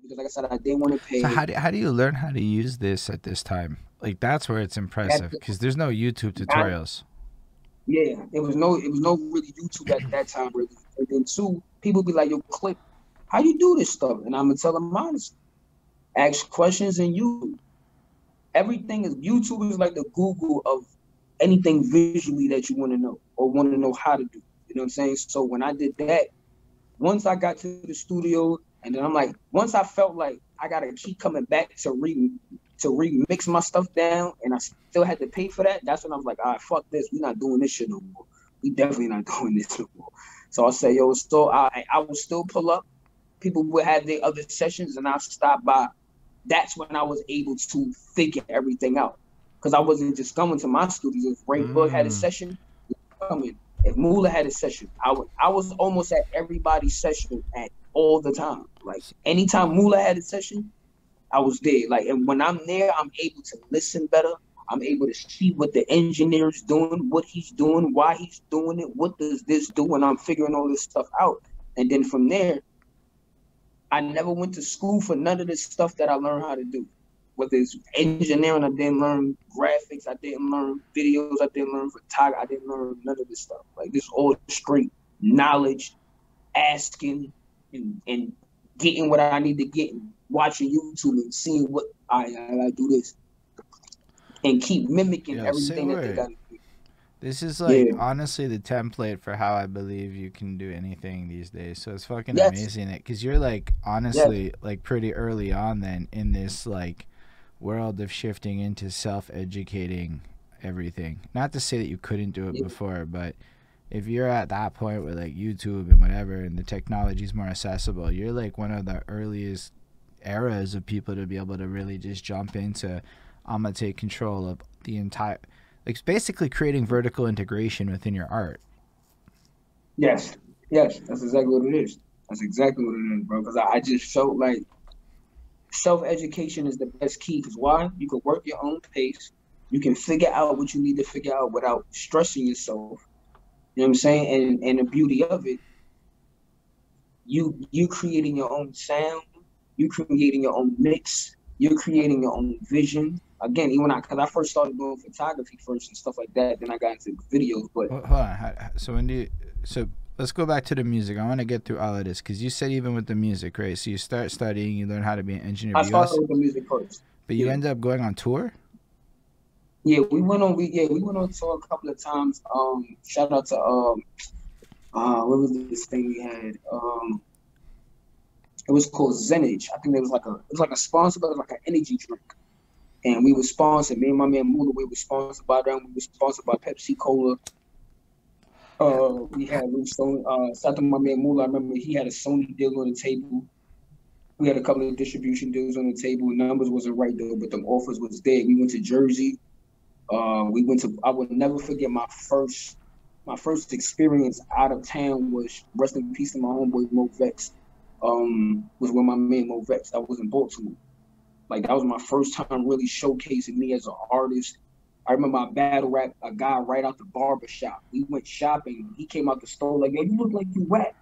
because, like I said, I didn't want to So pay. how do you learn how to use this at this time? Like that's where it's At impressive the, because there's no YouTube not, tutorials. yeah, it was no really YouTube at that time, really. And then two, people be like, "Yo, Clip, how you do this stuff?" And I'm gonna tell them honestly. Ask questions in YouTube. Everything is YouTube is like the Google of anything visually that you want to know or want to know how to do. You know what I'm saying? So when I did that, once I got to the studio, and then I'm like, once I felt like I gotta keep coming back to remix my stuff down, and I still had to pay for that. That's when I was like, all right, fuck this. We're not doing this shit no more. We definitely not doing this no more. So I say, yo, so I will still pull up. People would have their other sessions, and I'll stop by. That's when I was able to figure everything out. Because I wasn't just coming to my studio. If Ray Book had a session, coming. If Moolah had a session, I was almost at everybody's session at all the time. Like anytime Moolah had a session, I was there. Like, and when I'm there, I'm able to listen better. I'm able to see what the engineer's doing, what he's doing, why he's doing it, what does this do, and I'm figuring all this stuff out. And then from there, I never went to school for none of this stuff that I learned how to do. Whether it's engineering, I didn't learn graphics, I didn't learn videos, I didn't learn photography, I didn't learn none of this stuff. Like this all straight knowledge, asking and getting what I need to get, and watching YouTube and seeing what I do this and keep mimicking everything that they got to do. This is like honestly the template for how I believe you can do anything these days. So it's fucking amazing it because you're like honestly like pretty early on then in this like world of shifting into self-educating everything. Not to say that you couldn't do it before, but if you're at that point with like YouTube and whatever and the technology is more accessible, you're like one of the earliest eras of people to be able to really just jump into I'm gonna take control of the entire. It's basically creating vertical integration within your art. Yes, that's exactly what it is. That's exactly what it is, bro. Because I just felt like self-education is the best key. Because why? You can work your own pace. You can figure out what you need to figure out without stressing yourself. You know what I'm saying? And the beauty of it, you creating your own sound, you creating your own mix, you're creating your own vision. Again, even because I first started doing photography first and stuff like that, then I got into videos. But hold on, so when do you? So let's go back to the music. I want to get through all of this because you said even with the music, right? So you start studying, you learn how to be an engineer. I started with the music first, but you end up going on tour. Yeah, we went on tour a couple of times. Shout out to what was this thing we had? It was called Zenage. I think it was like a sponsor, but it was like an energy drink. And we were sponsored. Me and my man Moolah, we were sponsored by them. We were sponsored by Pepsi Cola. We had shout to my man Moolah. I remember he had a Sony deal on the table. We had a couple of distribution deals on the table. Numbers wasn't right though, but the offers was there. We went to Jersey. We went to. I would never forget my first experience out of town was rest in peace to my homeboy Mo Vex. Was with my man Mo Vex. I was in Baltimore. Like that was my first time really showcasing me as an artist. I remember I battle rap a guy right out the barber shop. We went shopping. He came out the store like, "Yo, you look like you rap."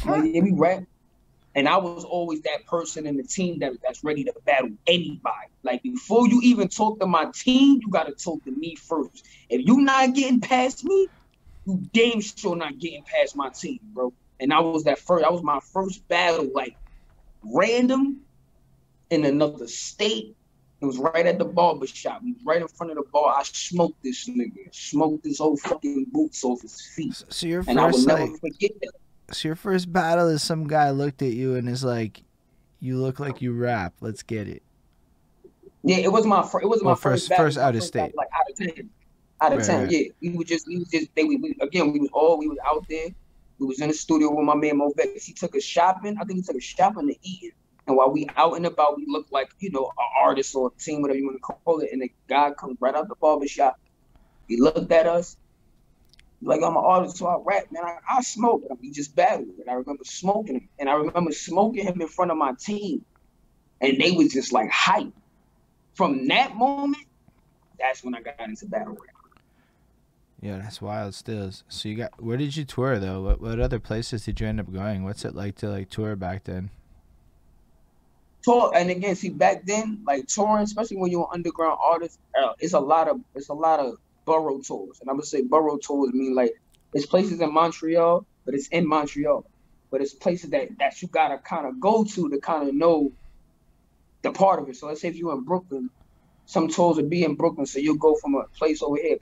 I'm like, "Yeah, we rap." And I was always that person in the team that's ready to battle anybody. Like before you even talk to my team, you gotta talk to me first. If you not getting past me, you damn sure not getting past my team, bro. And that was my first battle, like random in another state. It was right at the barber shop. He was right in front of the bar. I smoked this nigga. Smoked his whole fucking boots off his feet. So your first, and I will never forget that. So your first battle is some guy looked at you and is like, "You look like you rap. Let's get it." Yeah, it was my first battle. First out of state. Like out of 10. Out of 10, right. Yeah. We was out there. We was in the studio with my man Mo Vex. He took us shopping. I think he took us shopping to eat. And while we out and about, we look like, an artist or a team, whatever you want to call it. And the guy comes right out the barber shop. He looked at us. Like, I'm an artist, so I rap, man. I smoke. We just battled. And I remember smoking him. And I remember smoking him in front of my team. And they was just like hype. From that moment, that's when I got into battle rap. Yeah, that's wild still. So where did you tour though? What other places did you end up going? What's it like to tour back then? tour, and again, see back then, like touring, especially when you're an underground artist, it's a lot of borough tours, and I'm gonna say borough tours mean like it's places in Montreal, but it's in Montreal, but it's places that you gotta kind of go to kind of know the part of it. So let's say if you're in Brooklyn, some tours would be in Brooklyn, so you'll go from a place over here,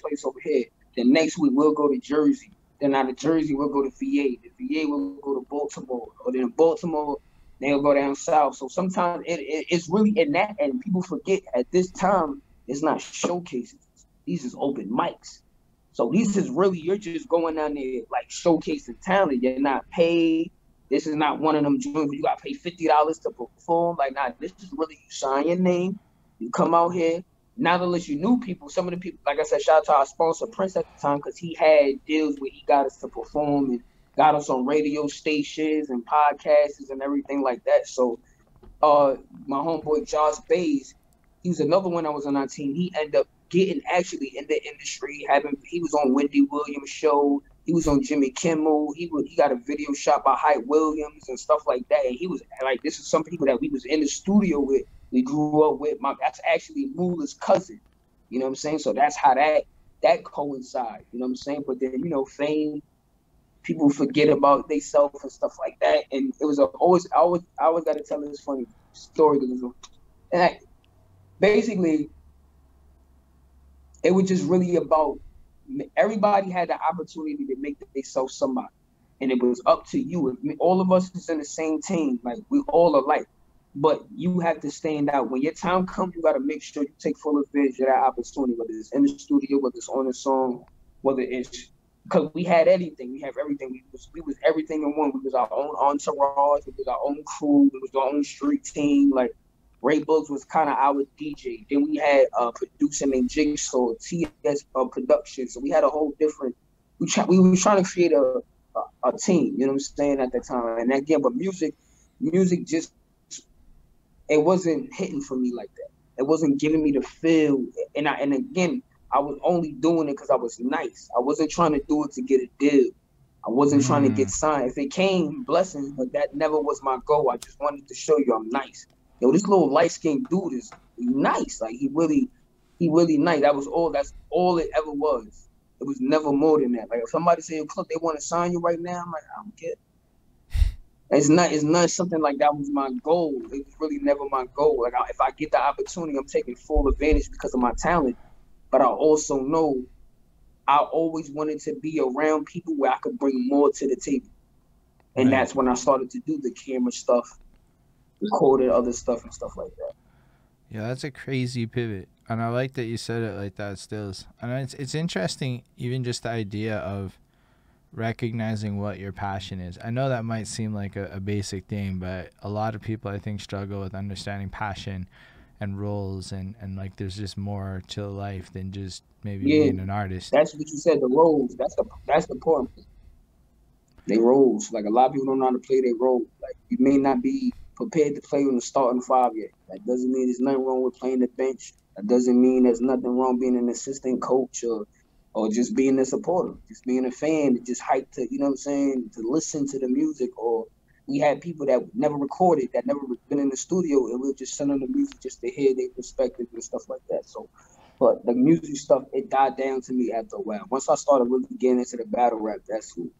Then next week we'll go to Jersey. Then out of Jersey we'll go to VA. The VA will go to Baltimore, or then Baltimore they'll go down south. So sometimes it's really in that, and people forget at this time it's not showcases. These is open mics. So these is really, you're just going down there like showcasing talent. You're not paid. This is not one of them joints where you got to pay $50 to perform. Like, nah, this is really you sign your name. You come out here. Not unless you knew people. Some of the people, like I said, shout out to our sponsor, Prince, at the time, because he had deals where he got us to perform and got us on radio stations and podcasts and everything like that. So my homeboy Josh Bays, he was another one that was on our team. He ended up getting actually in the industry. He was on Wendy Williams' show. He was on Jimmy Kimmel. He got a video shot by Hype Williams and stuff like that. And he was like, this is some people that we was in the studio with. We grew up with. That's actually Moolah's cousin. You know what I'm saying? So that's how that coincides. You know what I'm saying? But then, fame, people forget about themselves and stuff like that. And it was I always got to tell this funny story. And basically, it was just really about, everybody had the opportunity to make themselves somebody. And it was up to you. All of us is in the same team. Like, we all alike. But you have to stand out. When your time comes, you got to make sure you take full advantage of that opportunity, whether it's in the studio, whether it's on a song, whether it's, because we had anything. We have everything. We was everything in one. We was our own entourage. We was our own crew. We was our own street team. Like, Ray Books was kind of our DJ. Then we had a producer named Jigsaw, TS Production. So we had a whole different, we were trying to create a team, you know what I'm saying, at that time. And again, but music just, it wasn't hitting for me like that. It wasn't giving me the feel. And again, I was only doing it because I was nice. I wasn't trying to do it to get a deal. I wasn't trying to get signed. If it came, blessings, but that never was my goal. I just wanted to show you I'm nice. Yo, this little light-skinned dude is nice. Like, he really nice. That's all it ever was. It was never more than that. Like, if somebody say, "Clip, they want to sign you right now," I'm like, I don't care. It's not something like that was my goal. It was really never my goal. Like, if I get the opportunity, I'm taking full advantage because of my talent. But I also know I always wanted to be around people where I could bring more to the table. And that's when I started to do the camera stuff, recorded other stuff and stuff like that. Yeah, that's a crazy pivot. And I like that you said it like that, Stills. And it's interesting, even just the idea of recognizing what your passion is. I know that might seem like a basic thing, but a lot of people, I think, struggle with understanding passion and roles, and like there's just more to life than just maybe being an artist. That's what you said, the roles. That's the point. They roles. Like, a lot of people don't know how to play their role. Like, you may not be prepared to play in the starting five yet. That doesn't mean there's nothing wrong with playing the bench. That doesn't mean there's nothing wrong being an assistant coach or just being a supporter, just being a fan, just hype to, you know what I'm saying, to listen to the music. Or we had people that never recorded, that never been in the studio, and we'll just send them the music just to hear their perspective and stuff like that. So, but the music stuff, it died down to me after a while. Once I started really getting into the battle rap, that's who.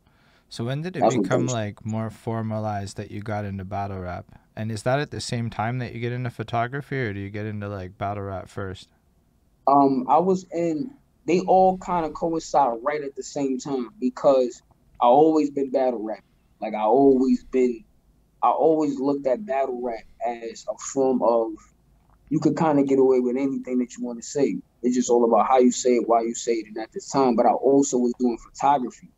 So when did it become like more formalized that you got into battle rap? And is that at the same time that you get into photography, or do you get into like battle rap first? They all kind of coincide right at the same time, because I always been battle rap. Like, I always looked at battle rap as a form of, you could kind of get away with anything that you want to say. It's just all about how you say it, why you say it, and at this time. But I also was doing photography.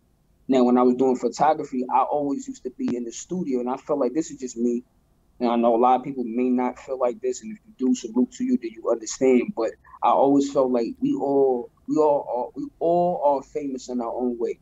Now, when I was doing photography, I always used to be in the studio, and I felt like this is just me. And I know a lot of people may not feel like this, and if you do, salute to you, do you understand? But I always felt like we all are famous in our own way.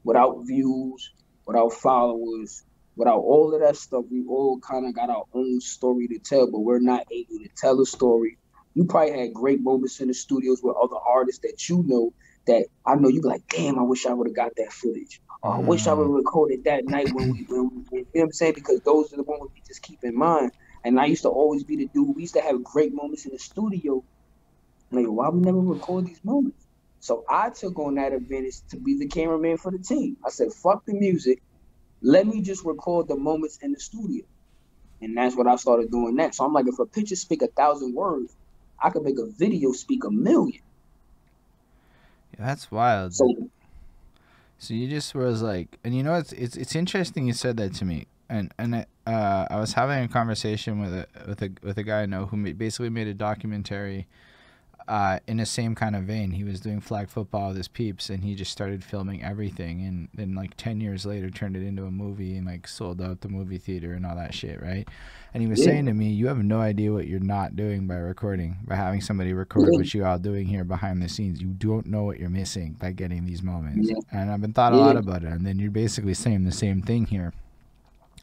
Without views, without followers, without all of that stuff, we all kind of got our own story to tell, but we're not able to tell a story. You probably had great moments in the studios with other artists that you know, that I know you be like, damn, I wish I would have got that footage. Or I wish I would have recorded that night when we, you know what I'm saying? Because those are the ones we just keep in mind. And I used to always be the dude. We used to have great moments in the studio. Like, why we never record these moments? So I took on that advantage to be the cameraman for the team. I said, fuck the music. Let me just record the moments in the studio. And that's what I started doing next. So I'm like, if a picture speak 1,000 words, I could make a video speak 1,000,000. Yeah, that's wild. So you just was like, and you know, it's interesting you said that to me. And I was having a conversation with a guy I know who basically made a documentary in the same kind of vein. He was doing flag football with his peeps, and he just started filming everything, and then like 10 years later turned it into a movie and like sold out the movie theater and all that shit, right? And he was saying to me, you have no idea what you're not doing by recording, by having somebody record what you all doing here behind the scenes. You don't know what you're missing by getting these moments. And I've been thought a lot about it, and then you're basically saying the same thing here.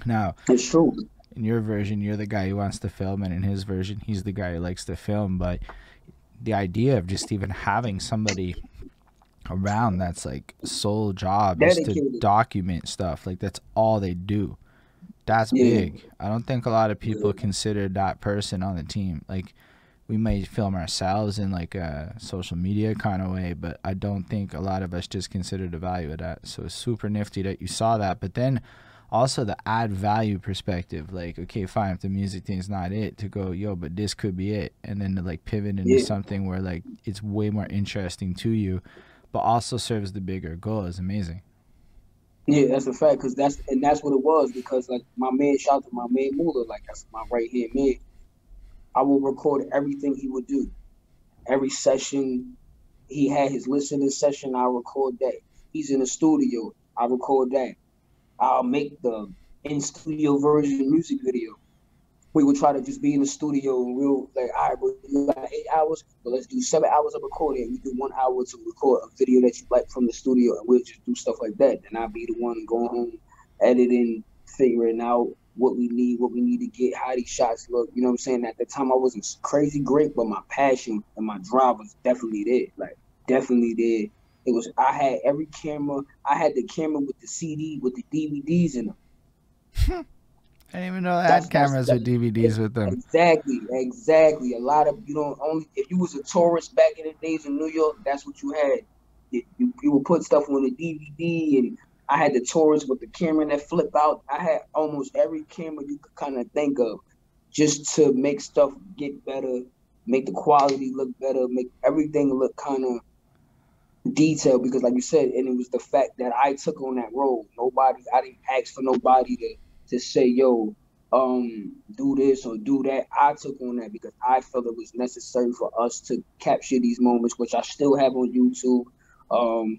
Now, it's true. In your version, you're the guy who wants to film, and in his version, he's the guy who likes to film. But the idea of just even having somebody around that's like sole job is to document stuff, like that's all they do, that's big. I don't think a lot of people consider that person on the team. Like, we may film ourselves in like a social media kind of way, but I don't think a lot of us just consider the value of that. So it's super nifty that you saw that. But then also the add value perspective, like, okay, fine, if the music thing's not it, to go, yo, but this could be it, and then to like pivot into something where like it's way more interesting to you, but also serves the bigger goal is amazing. Yeah, that's a fact, because that's what it was. Because like my man, shout out to my man Moolah, like that's my right hand man. I will record everything he would do. Every session, he had his listening session, I record that. He's in the studio, I record that. I'll make the in-studio version music video. We would try to just be in the studio, and we'll like, all right, we got 8 hours, but let's do 7 hours of recording. We do 1 hour to record a video that you like from the studio, and we'll just do stuff like that. And I'll be the one going home, editing, figuring out what we need to get, how these shots look. You know what I'm saying? At the time, I wasn't crazy great, but my passion and my drive was definitely there. Like, definitely there. It was, I had every camera. I had the camera with the CD, with the DVDs in them. I didn't even know they had cameras with DVDs with them. Exactly. A lot of, only if you was a tourist back in the days in New York, that's what you had. You would put stuff on the DVD, and I had the tourist with the camera that flip out. I had almost every camera you could kind of think of, just to make stuff get better, make the quality look better, make everything look kind of detailed, because like you said, and it was the fact that I took on that role. I didn't ask for nobody to say, yo, do this or do that. I took on that because I felt it was necessary for us to capture these moments, which I still have on YouTube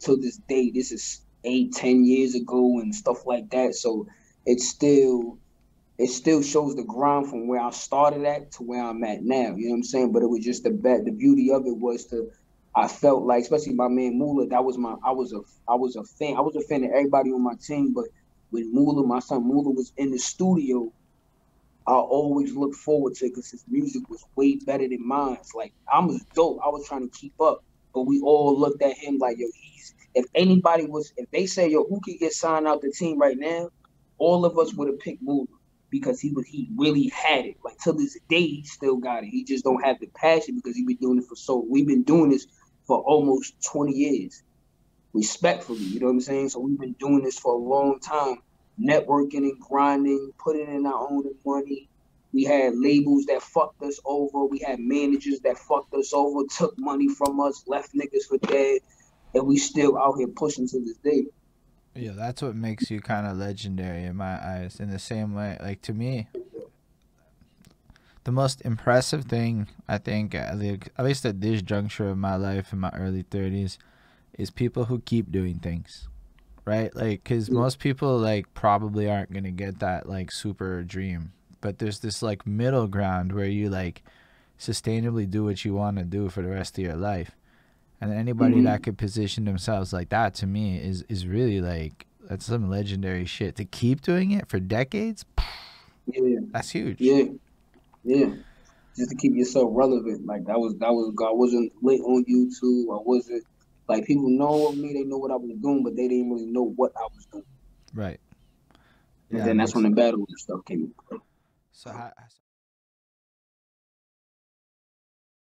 till this day. This is 8-10 years ago and stuff like that. So it still shows the grind from where I started at to where I'm at now. You know what I'm saying? But it was just the beauty of it was I felt like, especially my man Moolah, I was a fan. I was a fan of everybody on my team, but when my son Moolah was in the studio, I always looked forward to it because his music was way better than mine. It's like, I was dope. I was trying to keep up, but we all looked at him like, yo, if they say, yo, who could get signed out the team right now, all of us would have picked Moolah, because he really had it. Like, till this day, he still got it. He just don't have the passion because we've been doing this for almost 20 years. Respectfully, you know what I'm saying? So we've been doing this for a long time, networking and grinding, putting in our own money. We had labels that fucked us over. We had managers that fucked us over, took money from us, left niggas for dead, and we still out here pushing to this day. Yeah, that's what makes you kind of legendary in my eyes. In the same way, like, to me, the most impressive thing, I think, at least at this juncture of my life in my early 30s, is people who keep doing things, right? Like, because most people, like, probably aren't going to get that, like, super dream. But there's this, like, middle ground where you, like, sustainably do what you want to do for the rest of your life. And anybody that could position themselves like that, to me, is really, like, that's some legendary shit. To keep doing it for decades, that's huge. Yeah. Just to keep yourself relevant. Like, that was God. I wasn't lit on YouTube. I wasn't, like, people know of me, they know what I was doing, but they didn't really know what I was doing. Right. And then that's when the battle and stuff came in. So